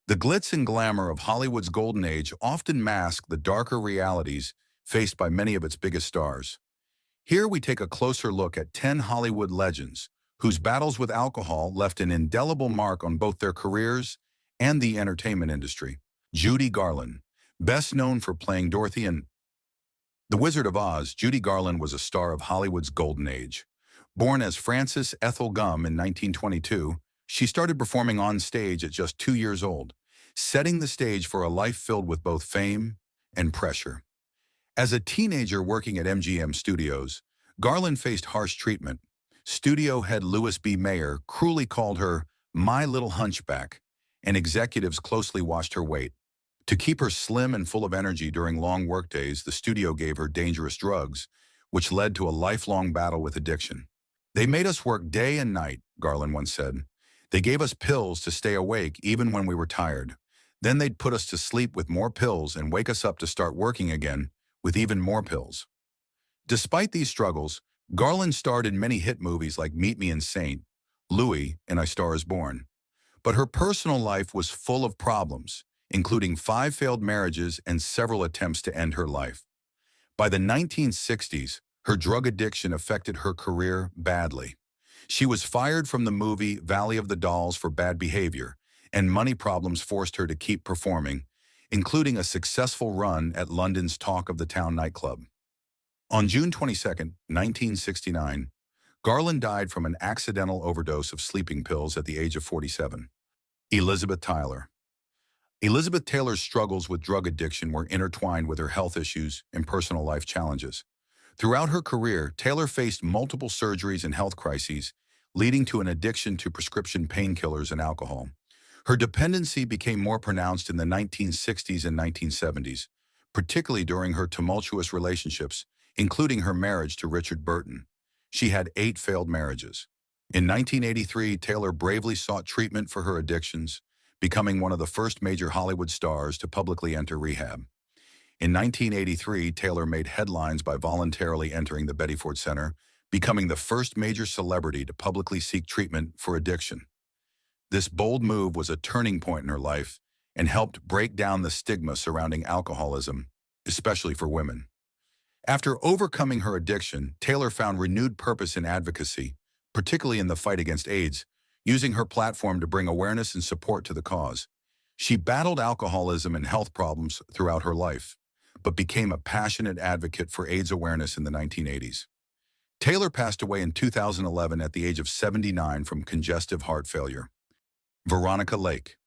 The glitz and glamour of Hollywood's golden age often mask the darker realities faced by many of its biggest stars. Here we take a closer look at 10 Hollywood legends whose battles with alcohol left an indelible mark on both their careers and the entertainment industry. Judy Garland, best known for playing Dorothy in The Wizard of Oz, Judy Garland was a star of Hollywood's golden age. Born as Frances Ethel Gum in 1922, she started performing on stage at just 2 years old, setting the stage for a life filled with both fame and pressure. As a teenager working at MGM Studios, Garland faced harsh treatment. Studio head Louis B. Mayer cruelly called her "my little hunchback," and executives closely watched her weight. To keep her slim and full of energy during long workdays, the studio gave her dangerous drugs, which led to a lifelong battle with addiction. "They made us work day and night," Garland once said. "They gave us pills to stay awake even when we were tired. Then they'd put us to sleep with more pills and wake us up to start working again with even more pills." Despite these struggles, Garland starred in many hit movies like Meet Me in St. Louis and A Star is Born. But her personal life was full of problems, including 5 failed marriages and several attempts to end her life. By the 1960s, her drug addiction affected her career badly. She was fired from the movie Valley of the Dolls for bad behavior, and money problems forced her to keep performing, including a successful run at London's Talk of the Town nightclub. On June 22, 1969, Garland died from an accidental overdose of sleeping pills at the age of 47. Elizabeth Taylor. Elizabeth Taylor's struggles with drug addiction were intertwined with her health issues and personal life challenges. Throughout her career, Taylor faced multiple surgeries and health crises, leading to an addiction to prescription painkillers and alcohol. Her dependency became more pronounced in the 1960s and 1970s, particularly during her tumultuous relationships, including her marriage to Richard Burton. She had 8 failed marriages. In 1983, Taylor bravely sought treatment for her addictions, becoming one of the first major Hollywood stars to publicly enter rehab. In 1983, Taylor made headlines by voluntarily entering the Betty Ford Center, becoming the first major celebrity to publicly seek treatment for addiction. This bold move was a turning point in her life and helped break down the stigma surrounding alcoholism, especially for women. After overcoming her addiction, Taylor found renewed purpose in advocacy, particularly in the fight against AIDS, using her platform to bring awareness and support to the cause. She battled alcoholism and health problems throughout her life, but became a passionate advocate for AIDS awareness in the 1980s. Taylor passed away in 2011 at the age of 79 from congestive heart failure. Veronica Lake.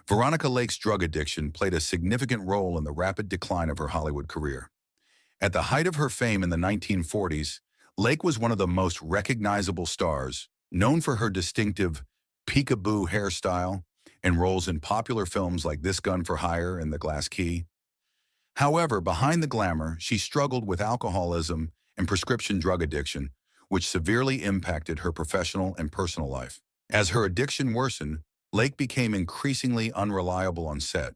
Veronica Lake's drug addiction played a significant role in the rapid decline of her Hollywood career. At the height of her fame in the 1940s, Lake was one of the most recognizable stars, known for her distinctive peekaboo hairstyle and roles in popular films like This Gun for Hire and The Glass Key. However, behind the glamour, she struggled with alcoholism and prescription drug addiction, which severely impacted her professional and personal life. As her addiction worsened, Lake became increasingly unreliable on set.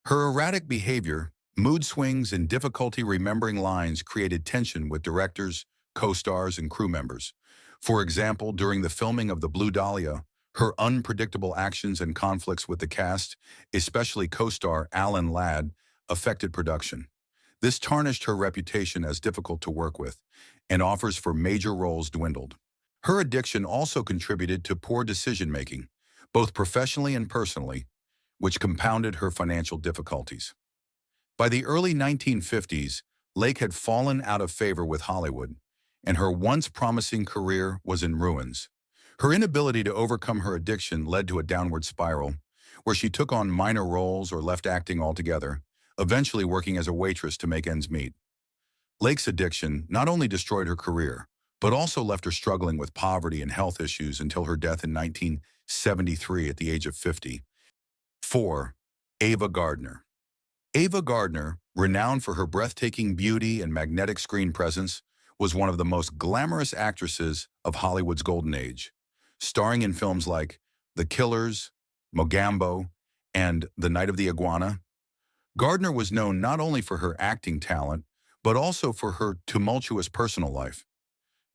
Her erratic behavior, mood swings, and difficulty remembering lines created tension with directors, co-stars, and crew members. For example, during the filming of The Blue Dahlia, her unpredictable actions and conflicts with the cast, especially co-star Alan Ladd, affected production. This tarnished her reputation as difficult to work with, and offers for major roles dwindled. Her addiction also contributed to poor decision-making, both professionally and personally, which compounded her financial difficulties. By the early 1950s, Lake had fallen out of favor with Hollywood, and her once promising career was in ruins. Her inability to overcome her addiction led to a downward spiral, where she took on minor roles or left acting altogether, eventually working as a waitress to make ends meet. Lake's addiction not only destroyed her career, but also left her struggling with poverty and health issues until her death in 1973 at the age of 50. 4. Ava Gardner. Ava Gardner, renowned for her breathtaking beauty and magnetic screen presence, was one of the most glamorous actresses of Hollywood's golden age. Starring in films like The Killers, Mogambo, and The Night of the Iguana, Gardner was known not only for her acting talent, but also for her tumultuous personal life.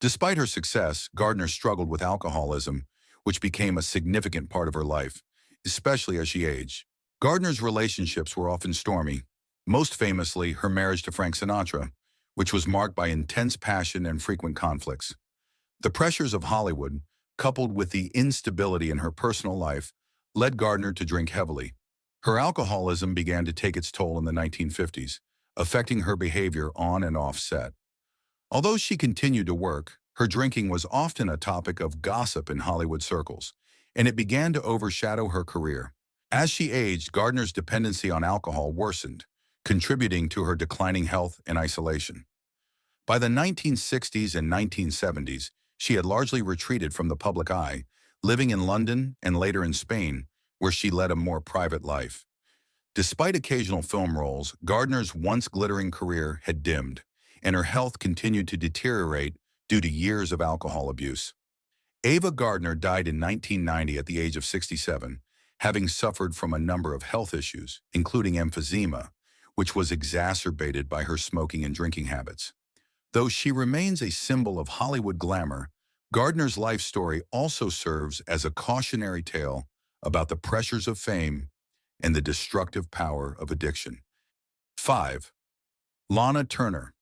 Despite her success, Gardner struggled with alcoholism, which became a significant part of her life, especially as she aged. Gardner's relationships were often stormy, most famously her marriage to Frank Sinatra, which was marked by intense passion and frequent conflicts. The pressures of Hollywood, coupled with the instability in her personal life, led Gardner to drink heavily. Her alcoholism began to take its toll in the 1950s, affecting her behavior on and off set. Although she continued to work, her drinking was often a topic of gossip in Hollywood circles, and it began to overshadow her career. As she aged, Gardner's dependency on alcohol worsened, contributing to her declining health and isolation. By the 1960s and 1970s, she had largely retreated from the public eye, living in London and later in Spain, where she led a more private life. Despite occasional film roles, Gardner's once glittering career had dimmed, and her health continued to deteriorate due to years of alcohol abuse. Ava Gardner died in 1990 at the age of 67, having suffered from a number of health issues, including emphysema, which was exacerbated by her smoking and drinking habits. Though she remains a symbol of Hollywood glamour, Gardner's life story also serves as a cautionary tale about the pressures of fame and the destructive power of addiction. 5. Lana Turner.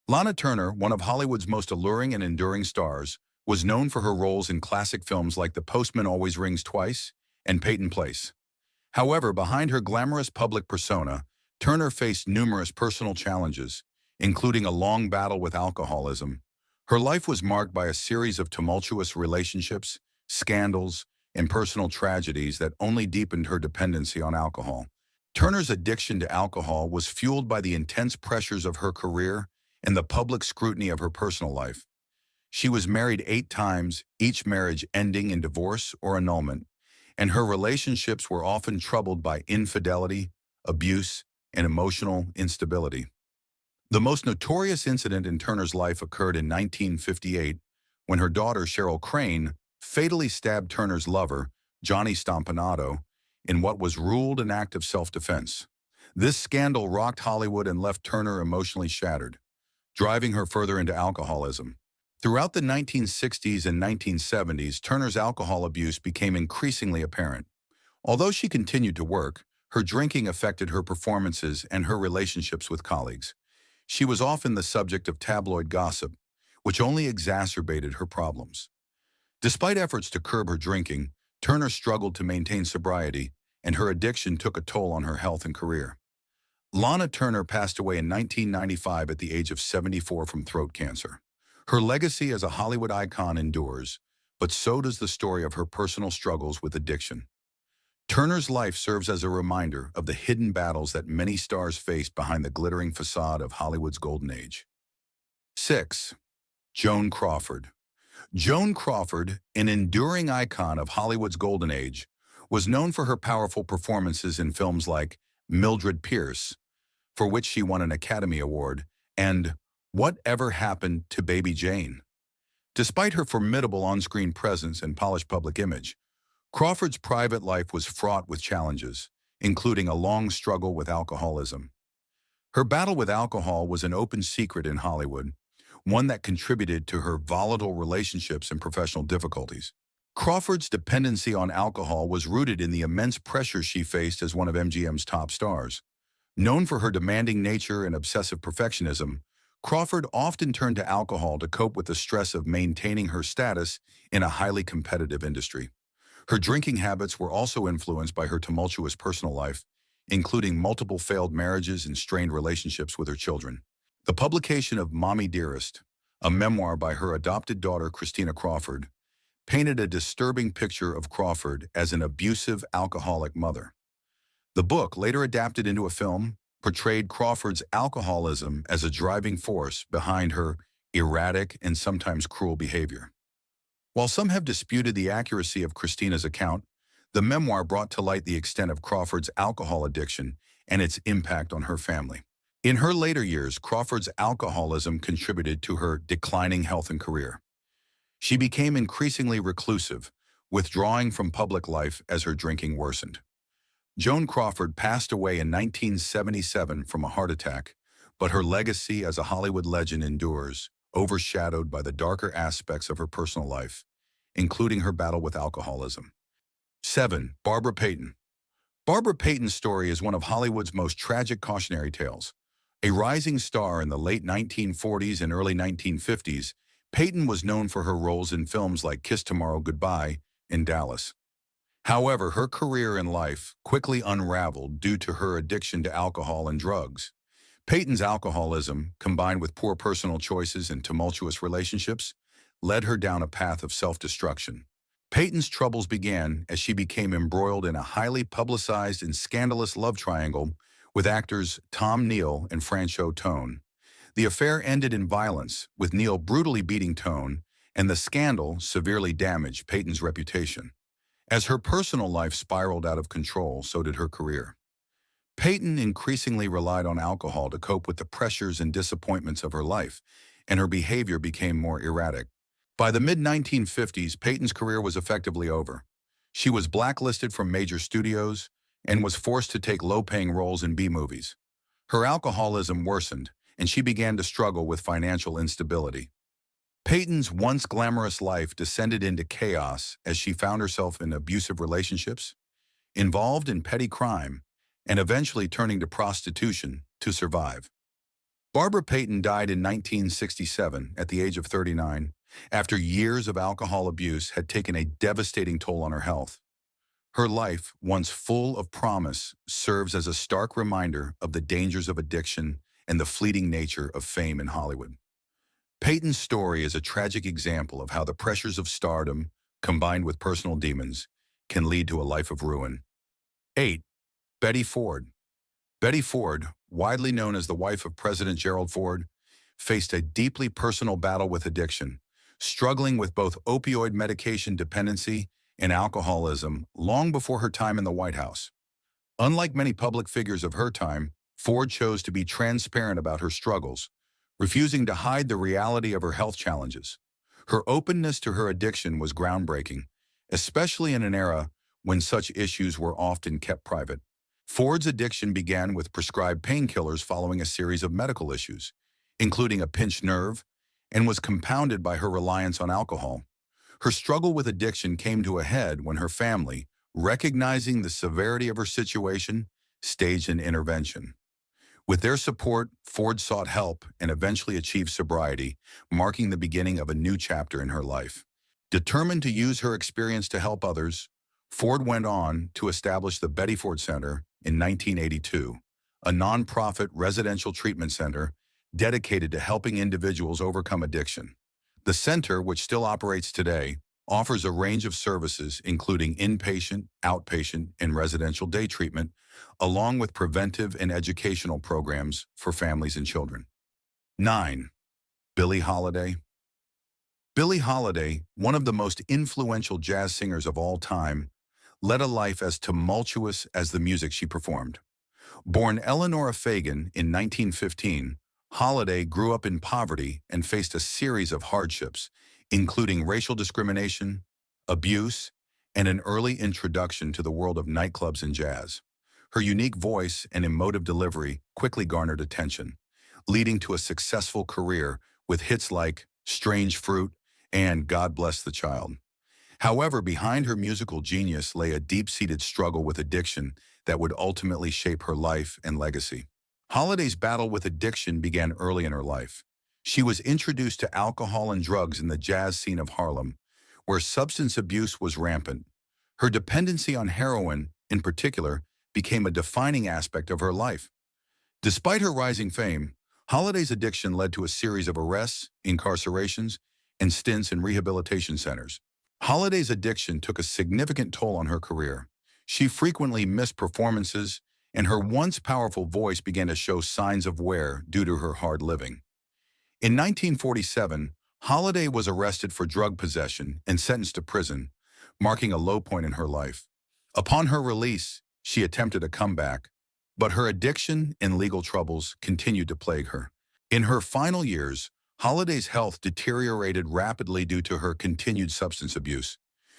Lana Turner, one of Hollywood's most alluring and enduring stars, was known for her roles in classic films like The Postman Always Rings Twice and Payton Place. However, behind her glamorous public persona, Turner faced numerous personal challenges, including a long battle with alcoholism. Her life was marked by a series of tumultuous relationships, scandals, and personal tragedies that only deepened her dependency on alcohol. Turner's addiction to alcohol was fueled by the intense pressures of her career and the public scrutiny of her personal life. She was married 8 times, each marriage ending in divorce or annulment, and her relationships were often troubled by infidelity, abuse, and emotional instability. The most notorious incident in Turner's life occurred in 1958 when her daughter Cheryl Crane fatally stabbed Turner's lover, Johnny Stompanato, in what was ruled an act of self-defense. This scandal rocked Hollywood and left Turner emotionally shattered, driving her further into alcoholism. Throughout the 1960s and 1970s, Turner's alcohol abuse became increasingly apparent. Although she continued to work, her drinking affected her performances and her relationships with colleagues. She was often the subject of tabloid gossip, which only exacerbated her problems. Despite efforts to curb her drinking, Turner struggled to maintain sobriety, and her addiction took a toll on her health and career. Lana Turner passed away in 1995 at the age of 74 from throat cancer. Her legacy as a Hollywood icon endures, but so does the story of her personal struggles with addiction. Turner's life serves as a reminder of the hidden battles that many stars faced behind the glittering facade of Hollywood's golden age. 6. Joan Crawford. Joan Crawford, an enduring icon of Hollywood's golden age, was known for her powerful performances in films like Mildred Pierce, for which she won an Academy Award, and Whatever Happened to Baby Jane. Despite her formidable on-screen presence and polished public image, Crawford's private life was fraught with challenges, including a long struggle with alcoholism. Her battle with alcohol was an open secret in Hollywood, one that contributed to her volatile relationships and professional difficulties. Crawford's dependency on alcohol was rooted in the immense pressure she faced as one of MGM's top stars. Known for her demanding nature and obsessive perfectionism, Crawford often turned to alcohol to cope with the stress of maintaining her status in a highly competitive industry. Her drinking habits were also influenced by her tumultuous personal life, including multiple failed marriages and strained relationships with her children. The publication of Mommy Dearest, a memoir by her adopted daughter Christina Crawford, painted a disturbing picture of Crawford as an abusive, alcoholic mother. The book, later adapted into a film, portrayed Crawford's alcoholism as a driving force behind her erratic and sometimes cruel behavior. While some have disputed the accuracy of Christina's account, the memoir brought to light the extent of Crawford's alcohol addiction and its impact on her family. In her later years, Crawford's alcoholism contributed to her declining health and career. She became increasingly reclusive, withdrawing from public life as her drinking worsened. Joan Crawford passed away in 1977 from a heart attack, but her legacy as a Hollywood legend endures, overshadowed by the darker aspects of her personal life, including her battle with alcoholism. 7. Barbara Payton. Barbara Payton's story is one of Hollywood's most tragic cautionary tales. A rising star in the late 1940s and early 1950s, Payton was known for her roles in films like Kiss Tomorrow Goodbye and Dallas. However, her career in life quickly unraveled due to her addiction to alcohol and drugs. Payton's alcoholism, combined with poor personal choices and tumultuous relationships, led her down a path of self-destruction. Payton's troubles began as she became embroiled in a highly publicized and scandalous love triangle with actors Tom Neal and Franchot Tone. The affair ended in violence, with Neal brutally beating Tone, and the scandal severely damaged Payton's reputation. As her personal life spiraled out of control, so did her career. Payton increasingly relied on alcohol to cope with the pressures and disappointments of her life, and her behavior became more erratic. By the mid-1950s, Payton's career was effectively over. She was blacklisted from major studios and was forced to take low-paying roles in B-movies. Her alcoholism worsened, and she began to struggle with financial instability. Payton's once glamorous life descended into chaos as she found herself in abusive relationships, involved in petty crime, and eventually turning to prostitution to survive. Barbara Payton died in 1967 at the age of 39, after years of alcohol abuse had taken a devastating toll on her health. Her life, once full of promise, serves as a stark reminder of the dangers of addiction and the fleeting nature of fame in Hollywood. Payton's story is a tragic example of how the pressures of stardom, combined with personal demons, can lead to a life of ruin. 8. Betty Ford. Betty Ford, widely known as the wife of President Gerald Ford, faced a deeply personal battle with addiction, struggling with both opioid medication dependency and alcoholism long before her time in the White House. Unlike many public figures of her time, Ford chose to be transparent about her struggles, refusing to hide the reality of her health challenges. Her openness to her addiction was groundbreaking, especially in an era when such issues were often kept private. Ford's addiction began with prescribed painkillers following a series of medical issues, including a pinched nerve, and was compounded by her reliance on alcohol. Her struggle with addiction came to a head when her family, recognizing the severity of her situation, staged an intervention. With their support, Ford sought help and eventually achieved sobriety, marking the beginning of a new chapter in her life. Determined to use her experience to help others, Ford went on to establish the Betty Ford Center in 1982, a nonprofit residential treatment center dedicated to helping individuals overcome addiction. The center, which still operates today, offers a range of services including inpatient, outpatient, and residential day treatment, along with preventive and educational programs for families and children. 9. Billie Holiday. Billie Holiday, one of the most influential jazz singers of all time, led a life as tumultuous as the music she performed. Born Eleanor Fagan in 1915, Holiday grew up in poverty and faced a series of hardships, including racial discrimination, abuse, and an early introduction to the world of nightclubs and jazz. Her unique voice and emotive delivery quickly garnered attention, leading to a successful career with hits like Strange Fruit and God Bless the Child. However, behind her musical genius lay a deep-seated struggle with addiction that would ultimately shape her life and legacy. Holiday's battle with addiction began early in her life. She was introduced to alcohol and drugs in the jazz scene of Harlem, where substance abuse was rampant. Her dependency on heroin, in particular, became a defining aspect of her life. Despite her rising fame, Holiday's addiction led to a series of arrests, incarcerations, and stints in rehabilitation centers. Holiday's addiction took a significant toll on her career. She frequently missed performances, and her once powerful voice began to show signs of wear due to her hard living. In 1947, Holiday was arrested for drug possession and sentenced to prison, marking a low point in her life. Upon her release, she attempted a comeback, but her addiction and legal troubles continued to plague her. In her final years, Holiday's health deteriorated rapidly due to her continued substance abuse.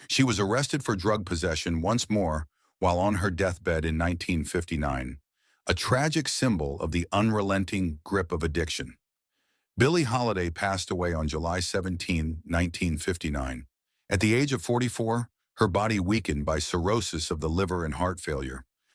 She was arrested for drug possession once more while on her deathbed in 1959, a tragic symbol of the unrelenting grip of addiction. Billie Holiday passed away on July 17, 1959. At the age of 44, her body weakened by cirrhosis of the liver and heart failure.